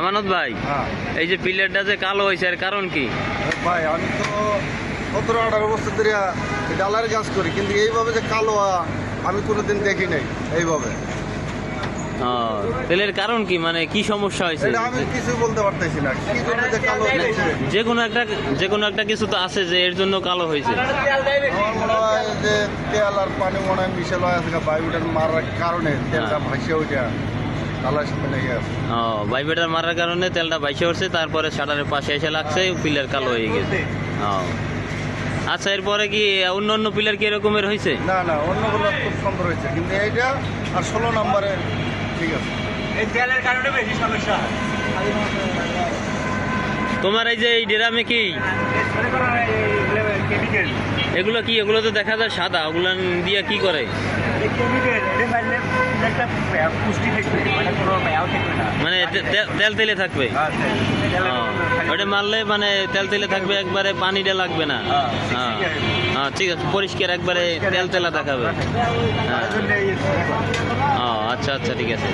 আমানত ভাই, হ্যাঁ এই যে পিলারটা যে কালো হয়েছে এর কারণ কি? ভাই, আমি তো 17-18 বছর ধরে ডালার কাজ করি, কিন্তু এইভাবে যে কালো আমি কোনোদিন দেখি নাই এইভাবে। তেলের কারণ কি, মানে কি সমস্যা হয়েছে? এটা আমি কিছু বলতে পারতেছি না, কি জন্য যে কালো হয়েছে। যে কোনো একটা কিছু তো আছে যে এর জন্য কালো হয়েছে। আমার মনে হয় যে তেল আর পানি মনে হয় মিশাল হয়ে আছে, বাইবিটার মারার কারণে তেলটা ভাসে ওইটা ডালার সাথে লেগে আছে। ভাইব্রেটার মারার কারণে তেলটা বাইসে উঠছে, তারপরে শাটারের পাশে এসে লাগছে, পিলার কালো হয়ে গেছে। আচ্ছা, এরপরে কি অন্য অন্য পিলার কি এরকমের হয়েছে? না না, অন্যগুলো খুব সুন্দর হয়েছে, কিন্তু এইটা আর 16 নম্বরে ঠিক আছে। এই তেলের কারণে বেশি সমস্যা হয়। তোমার এই যে এই ড্রামে কি কেমিক্যাল, এগুলো কি? এগুলো তো দেখা যায় সাদা, ওগুলো দিয়ে কি করে? কেমিক্যাল এটা পাইলে একটা পুষ্টি থাকবে, মানে কোনো ম্যাও থাকবে না, মানে তেল তেলে থাকবে। ওটা মারলে মানে তেল তেলে থাকবে, একবারে পানিটা লাগবে না। ঠিক আছে, পরিষ্কার একবারে তেল তেলা দেখাবে। আচ্ছা আচ্ছা, ঠিক আছে।